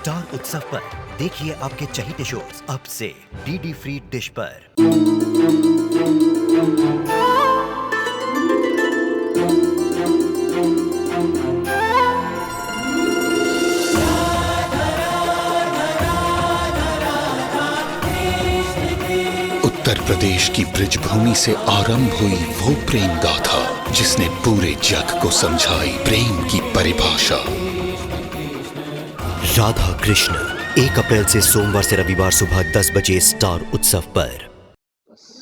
Star उत्सव पर देखिए आपके चहीते शोज अब से डीडी फ्री डिश पर। उत्तर प्रदेश की ब्रिजभूमि से आरंभ हुई वो प्रेम गाथा जिसने पूरे जग को समझाई प्रेम की परिभाषा। राधा कृष्ण 1 अप्रैल से सोमवार से रविवार सुबह 10 बजे स्टार उत्सव पर।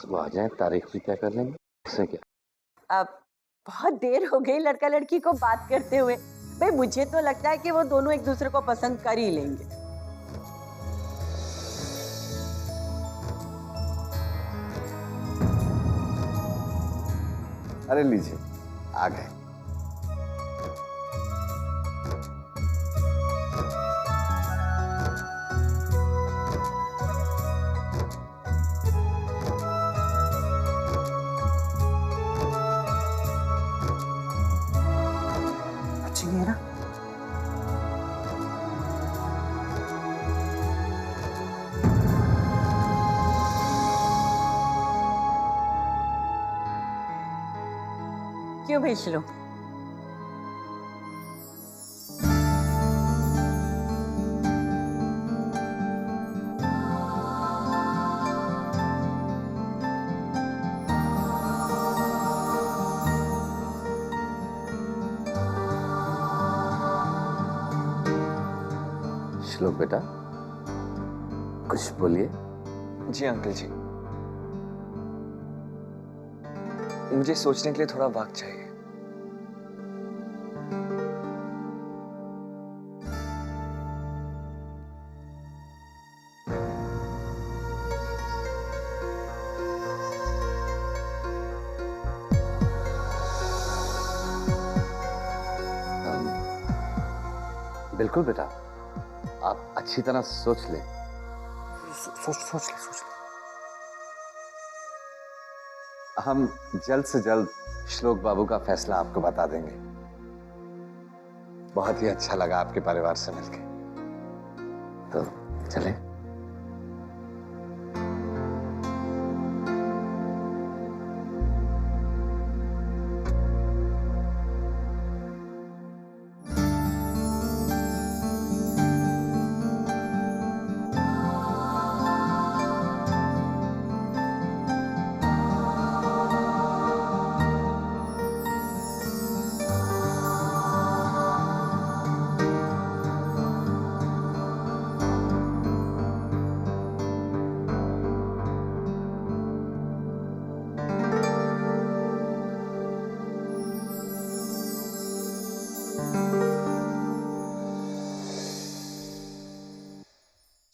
वो आ जाए, तारीख भी तय कर लेंगे। इससे क्या, अब बहुत देर हो गई लड़का लड़की को बात करते हुए। भाई मुझे तो लगता है कि वो दोनों एक दूसरे को पसंद कर ही लेंगे। अरे लीजिए, आ गए। अच्छी है ना? क्यों भेज लो? श्लोक बेटा, कुछ बोलिए। जी अंकल जी, मुझे सोचने के लिए थोड़ा वक्त चाहिए। बिल्कुल बेटा, आप अच्छी तरह सोच लें। सोच ले। हम जल्द से जल्द श्लोक बाबू का फैसला आपको बता देंगे। बहुत ही अच्छा लगा आपके परिवार से मिलके। तो चलें।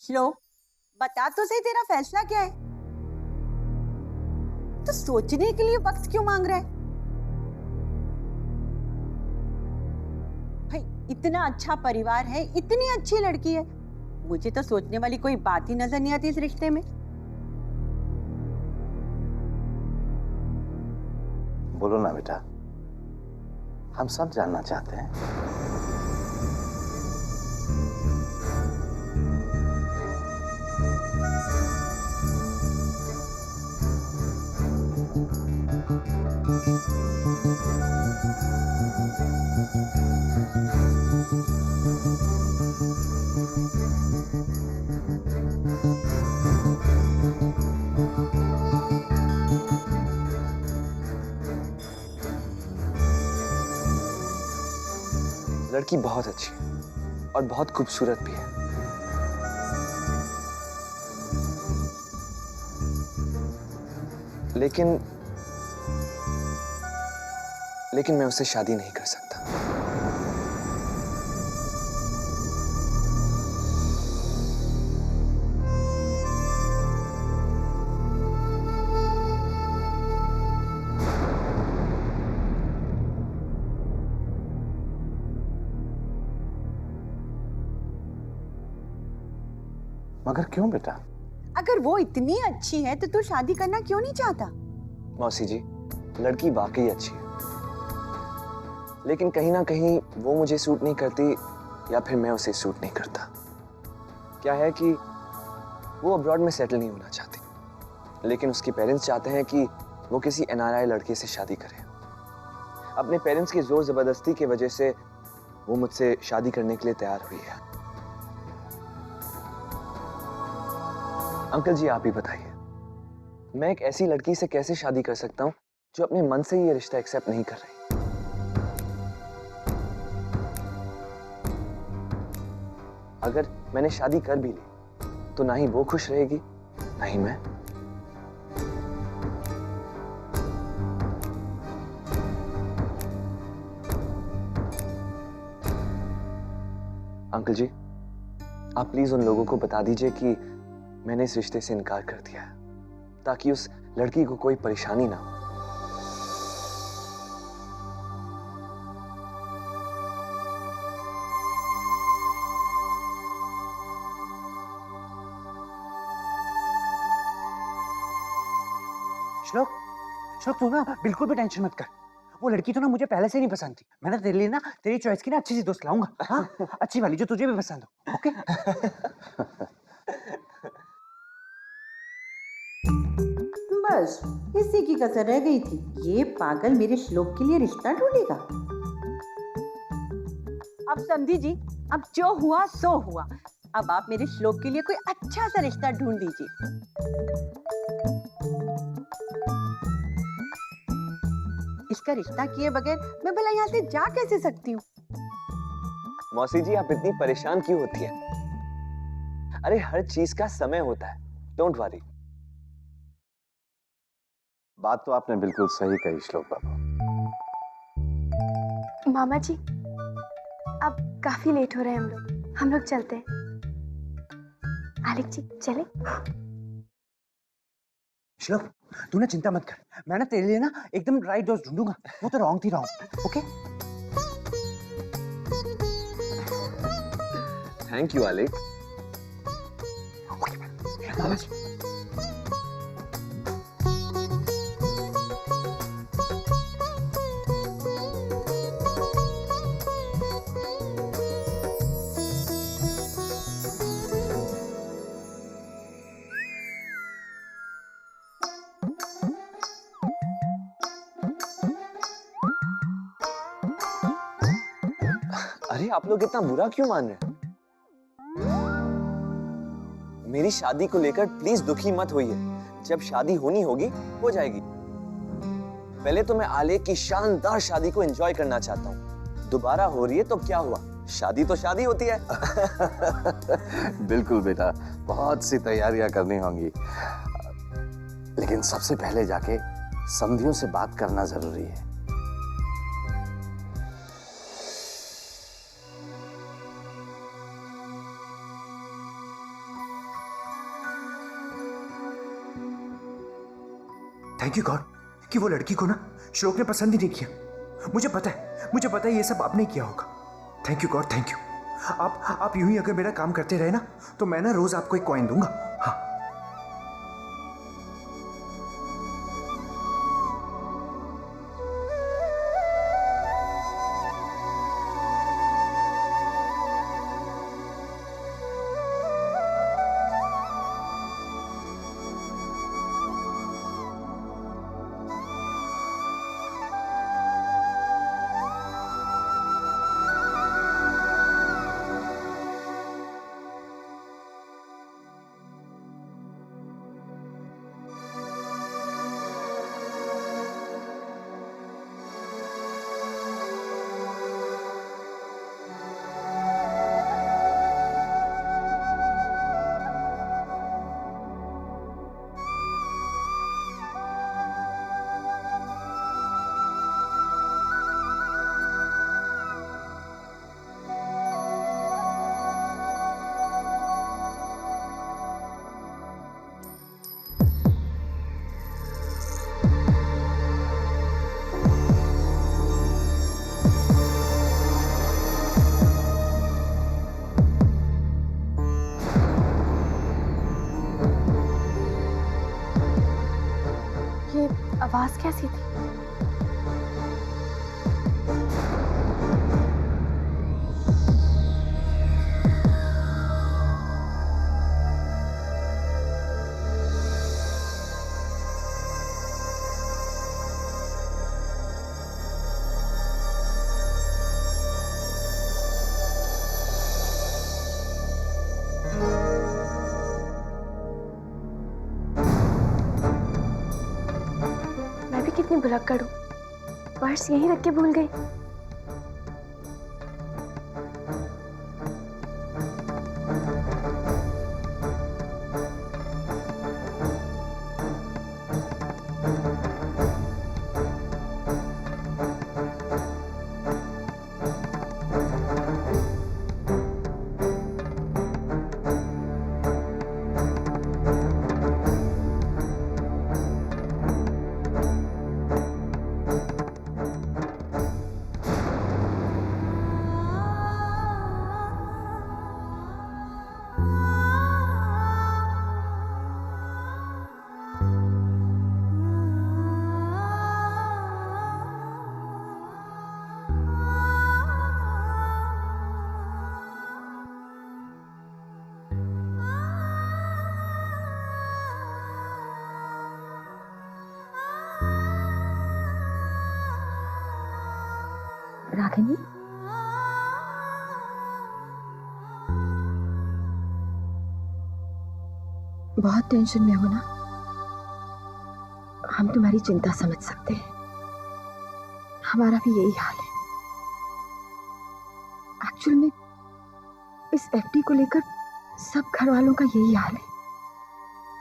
श्लोक, बता तो सही तेरा फैसला क्या है? तो सोचने के लिए वक्त क्यों मांग रहा है? भाई इतना अच्छा परिवार है, इतनी अच्छी लड़की है, मुझे तो सोचने वाली कोई बात ही नजर नहीं आती इस रिश्ते में। बोलो ना बेटा, हम सब जानना चाहते हैं। लड़की बहुत अच्छी है और बहुत खूबसूरत भी है, लेकिन मैं उससे शादी नहीं कर सकता। मगर क्यों बेटा? अगर वो इतनी अच्छी है तो तू शादी करना क्यों नहीं चाहता? मौसी जी, लड़की वाकई अच्छी है, लेकिन कहीं ना कहीं वो मुझे सूट नहीं करती या फिर मैं उसे सूट नहीं करता। क्या है कि वो अब्रॉड में सेटल नहीं होना चाहती, लेकिन उसके पेरेंट्स चाहते हैं कि वो किसी एनआरआई लड़के से शादी करे। अपने पेरेंट्स की जोर जबरदस्ती की वजह से वो मुझसे शादी करने के लिए तैयार हुई है। अंकल जी, आप ही बताइए, मैं एक ऐसी लड़की से कैसे शादी कर सकता हूं जो अपने मन से ये रिश्ता एक्सेप्ट नहीं कर रही। अगर मैंने शादी कर भी ली तो ना ही वो खुश रहेगी, ना ही मैं। अंकल जी, आप प्लीज उन लोगों को बता दीजिए कि मैंने इस रिश्ते से इनकार कर दिया है, ताकि उस लड़की को कोई परेशानी ना हो। श्लोक, श्लोक तू ना बिल्कुल भी टेंशन मत कर। वो लड़की तो ना मुझे पहले से नहीं पसंद थी। मैंने तेरे लिए ना तेरी चॉइस की ना अच्छी सी दोस्त लाऊंगा। हाँ, अच्छी वाली जो तुझे भी पसंद हो। ओके? बस इसी की कसर रह गई थी। ये पागल मेरे श्लोक के लिए रिश्ता ढूंढेगा। अब समझी जी, अब जो हुआ सो हुआ। अब आप मेरे श्लोक के लिए कोई अच्छा सा रिश्ता ढूंढ दीजिए। इसका रिश्ता किए बगैर मैं भला यहाँ से जा कैसे सकती हूँ? मौसी जी, आप इतनी परेशान क्यों होती हैं? अरे हर चीज का समय होता है, डोंट वरी। बात तो आपने बिल्कुल सही कही श्लोक बाबू। मामा जी, अब काफी लेट हो रहे हैं हम लोग चलते हैं। आलिक जी चले? श्लोक, तू ना चिंता मत कर। मैं ना तेरे लिए ना एकदम राइट दोस्त ढूंढूंगा। वो तो रॉन्ग थी रॉन्ग। ओके? थैंक यू आलिक। मामा जी। अरे आप लोग इतना बुरा क्यों मान रहे हैं? मेरी शादी को लेकर प्लीज दुखी मत होइए। जब शादी होनी होगी हो जाएगी। पहले तो मैं आलेख की शानदार शादी को एंजॉय करना चाहता हूँ। दोबारा हो रही है तो क्या हुआ, शादी तो शादी होती है। बिल्कुल बेटा, बहुत सी तैयारियां करनी होंगी, लेकिन सबसे पहले जाके समधियों से बात करना जरूरी है। थैंक यू गॉड कि वो लड़की को ना श्लोक ने पसंद ही नहीं किया। मुझे पता है ये सब आपने किया होगा। Thank you God, thank you. आप यूं ही अगर मेरा काम करते रहे ना तो मैं ना रोज आपको एक कॉइन दूंगा। हाँ। आवाज कैसी थी? में भुलक्कड़ हूँ, पर्स यहीं रख के भूल गई। रागिनी, बहुत टेंशन में हो ना? हम तुम्हारी चिंता समझ सकते हैं, हमारा भी यही हाल है। एक्चुअल में इस एफडी को लेकर सब घर वालों का यही हाल है।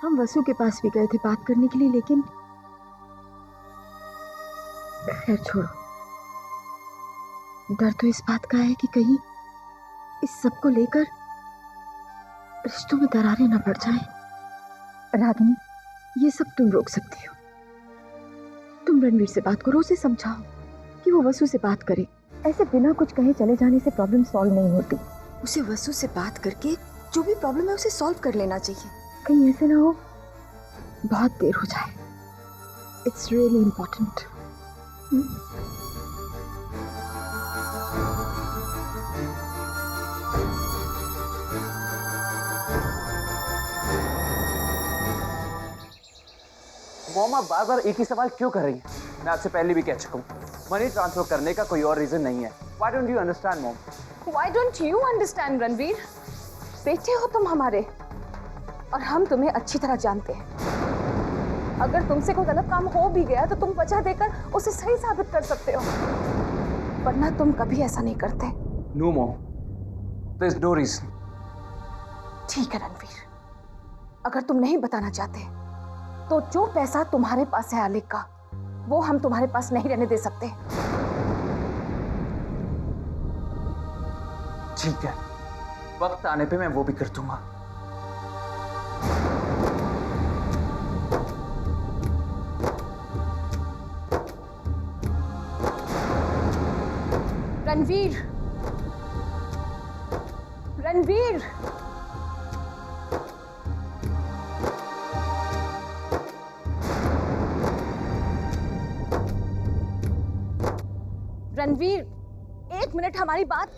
हम वसु के पास भी गए थे बात करने के लिए, लेकिन खैर छोड़ो। डर तो इस बात का है कि कहीं इस सब को लेकर रिश्तों में दरारें न पड़ जाएं। रागिनी, ये सब तुम रोक सकती हो। तुम रणवीर से बात करो, उसे समझाओ कि वो वसु से बात करे। ऐसे बिना कुछ कहे चले जाने से प्रॉब्लम सॉल्व नहीं होती। उसे वसु से बात करके जो भी प्रॉब्लम है उसे सॉल्व कर लेना चाहिए। कहीं ऐसे ना हो बहुत देर हो जाए। It's really important. मॉम, आप बार बार एक ही सवाल क्यों कर रही हैं? मैं आपसे पहले भी कह चुका हूँ, मनी ट्रांसफर करने का कोई और रीजन नहीं है। Why don't you understand, mom? Why don't you understand, Ranveer? बेटे हो तुम हमारे, और हम तुम्हें अच्छी तरह जानते हैं। अगर तुमसे कोई गलत काम हो भी गया तो तुम वजह देकर उसे सही साबित कर सकते हो, वरना तुम कभी ऐसा नहीं करते। No, mom, there's no reason. ठीक है रणवीर, अगर तुम नहीं बताना चाहते तो जो पैसा तुम्हारे पास है आलिक का, वो हम तुम्हारे पास नहीं रहने दे सकते। ठीक है, वक्त आने पे मैं वो भी कर दूंगा। रणवीर, रणवीर, रणवीर, एक मिनट हमारी बात।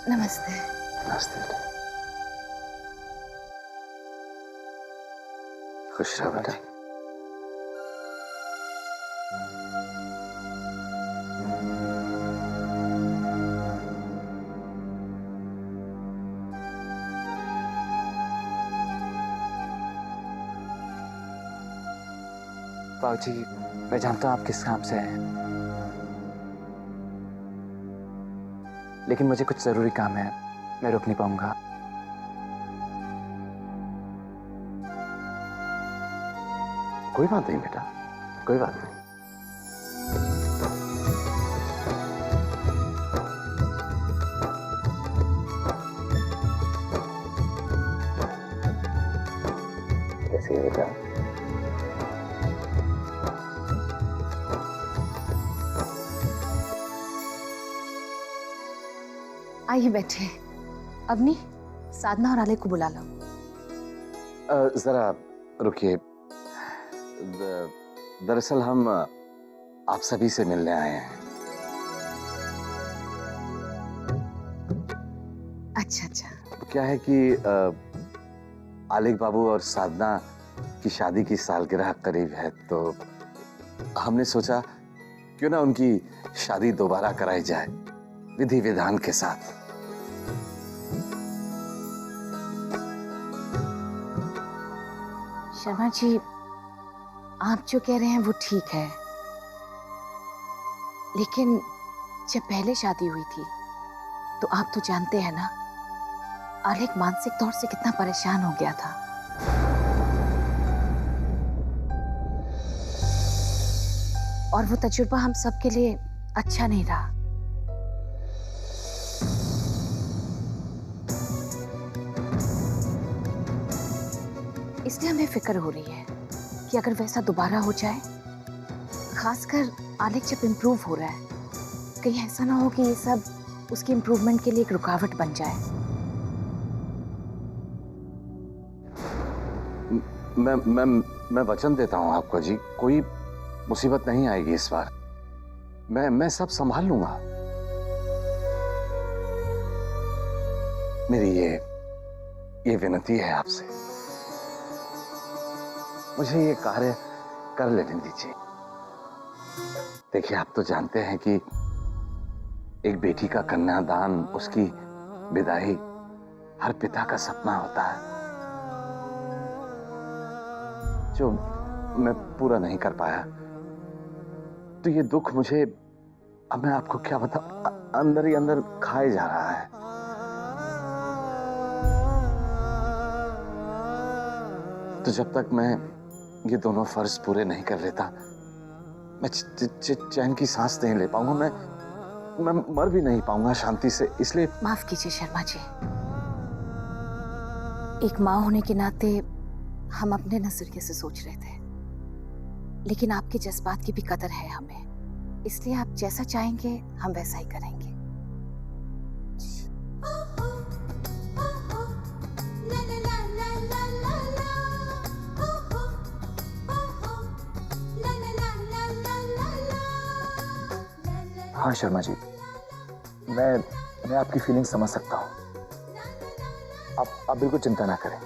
नमस्ते। नमस्ते। खुश रहो बेटा। बाबूजी, मैं जानता हूँ आप किस काम से हैं, लेकिन मुझे कुछ जरूरी काम है, मैं रुक नहीं पाऊंगा। कोई बात नहीं बेटा, कोई बात नहीं। कैसी है बेटा? आइए बैठे। अवनी, साधना और आलिक को बुला लो। जरा रुकिए। दरअसल हम आप सभी से मिलने आए हैं। अच्छा अच्छा। क्या है कि आलिक बाबू और साधना की शादी की सालगिरह करीब है, तो हमने सोचा क्यों ना उनकी शादी दोबारा कराई जाए विधि विधान के साथ। शर्मा जी, आप जो कह रहे हैं वो ठीक है, लेकिन जब पहले शादी हुई थी तो आप तो जानते हैं ना, आलेख मानसिक तौर से कितना परेशान हो गया था। और वो तजुर्बा हम सबके लिए अच्छा नहीं रहा। इसलिए हमें फिक्र हो रही है कि अगर वैसा दोबारा हो जाए, खासकर आलेख जब इम्प्रूव हो रहा है, कहीं ऐसा ना हो कि ये सब उसकी इम्प्रूवमेंट के लिए एक रुकावट बन जाए। मैं वचन देता हूं आपको जी, कोई मुसीबत नहीं आएगी इस बार। मैं सब संभाल लूंगा। मेरी ये विनती है आपसे, मुझे ये कार्य कर लेने दीजिए। देखिए, आप तो जानते हैं कि एक बेटी का कन्यादान, उसकी विदाई हर पिता का सपना होता है, जो मैं पूरा नहीं कर पाया। तो ये दुख मुझे, अब मैं आपको क्या बताऊं, अंदर ही अंदर खाए जा रहा है। तो जब तक मैं ये दोनों फर्ज पूरे नहीं कर लेता, मैं चैन की सांस नहीं ले पाऊंगा, मैं मर भी नहीं पाऊंगा शांति से। इसलिए माफ कीजिए शर्मा जी, एक माँ होने के नाते हम अपने नजरिए से सोच रहे थे, लेकिन आपके जज्बात की भी कदर है हमें, इसलिए आप जैसा चाहेंगे हम वैसा ही करेंगे। हाँ शर्मा जी, मैं आपकी फीलिंग समझ सकता हूँ। आप बिल्कुल चिंता ना करें,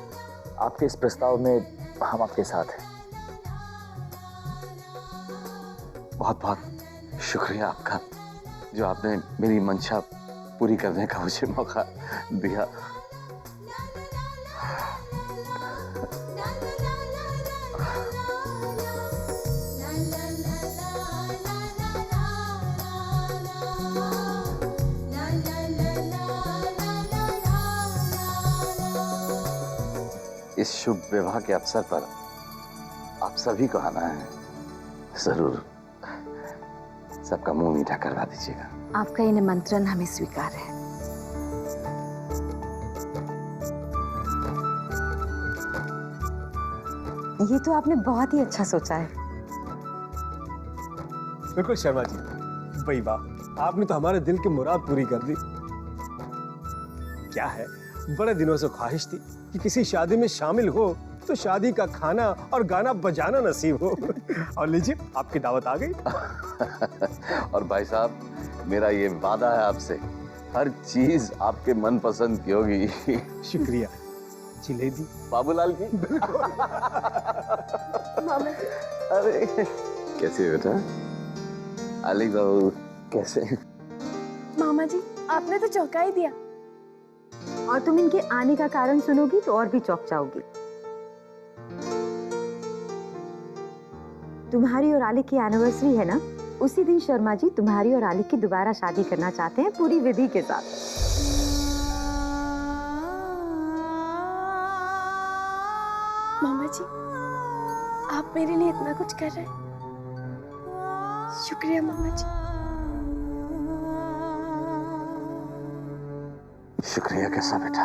आपके इस प्रस्ताव में हम आपके साथ हैं। बहुत बहुत शुक्रिया आपका, जो आपने मेरी मंशा पूरी करने का मुझे मौका दिया। इस शुभ विवाह के अवसर पर आप सभी को आना है, जरूर सबका मुंह मीठा करवा दीजिएगा। आपका ये निमंत्रण हमें स्वीकार है। ये तो आपने बहुत ही अच्छा सोचा है। बिल्कुल शर्मा जी, भाई वाह, आपने तो हमारे दिल की मुराद पूरी कर दी। क्या है, बड़े दिनों से ख्वाहिश थी कि किसी शादी में शामिल हो तो शादी का खाना और गाना बजाना नसीब हो। और लीजिए, आपकी दावत आ गई। और भाई साहब, मेरा ये वादा है आपसे, हर चीज आपके मन पसंद की होगी। शुक्रिया। जिलेबी बाबूलाल की। मामा जी, अरे कैसे बेटा? आलिक बाबू कैसे? मामा जी, आपने तो चौंका ही दिया। और तुम इनके आने का कारण सुनोगी तो और भी चौंक जाओगी। तुम्हारी और आलिक की एनिवर्सरी है ना, उसी दिन शर्मा जी तुम्हारी और आलिक की दोबारा शादी करना चाहते हैं, पूरी विधि के साथ। मामा जी, आप मेरे लिए इतना कुछ कर रहे हैं, शुक्रिया मामा जी। शुक्रिया कैसा बेटा?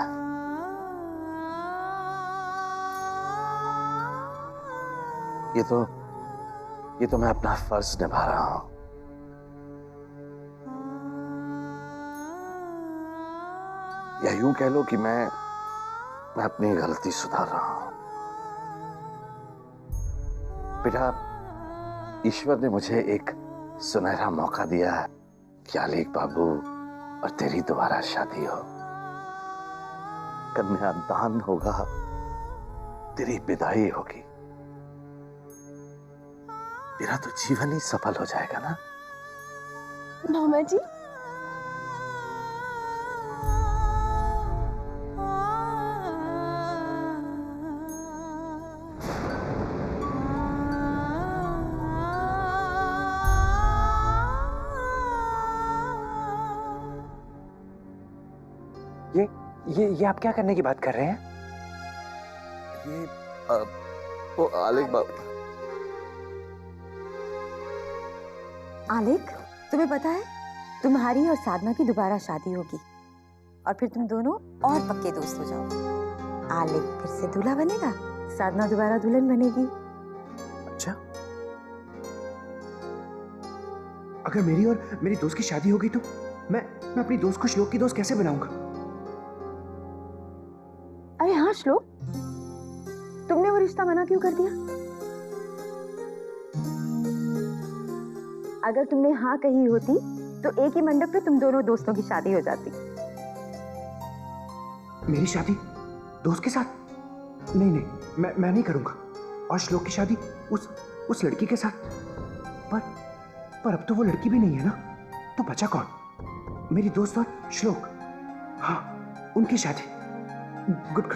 ये तो मैं अपना फर्ज निभा रहा हूं। या यूं कह लो कि मैं अपनी गलती सुधार रहा हूं। बेटा, ईश्वर ने मुझे एक सुनहरा मौका दिया है कि आलिक बाबू और तेरी दोबारा शादी हो, कन्यादान होगा, तेरी विदाई होगी। तेरा तो जीवन ही सफल हो जाएगा ना मामा जी। ये आप क्या करने की बात कर रहे हैं? ये वो आलिक बाबू। आलिक, तुम्हें पता है तुम्हारी और साधना की दोबारा शादी होगी और फिर तुम दोनों और पक्के दोस्त हो जाओगे। आलिक फिर से दूल्हा बनेगा, साधना दोबारा दुल्हन बनेगी। अच्छा, अगर मेरी और मेरी दोस्त की शादी होगी तो मैं अपनी दोस्त को श्लोक की दोस्त कैसे बनाऊंगा? अरे हाँ श्लोक, तुमने वो रिश्ता मना क्यों कर दिया? अगर तुमने हाँ कही होती तो एक ही मंडप पे तुम दोनों दोस्तों की शादी हो जाती। मेरी शादी दोस्त के साथ? नहीं, मैं नहीं करूंगा। और श्लोक की शादी उस लड़की के साथ? पर अब तो वो लड़की भी नहीं है ना, तो बचा कौन? मेरी दोस्त और श्लोक। हाँ, उनकी शादी। गुड।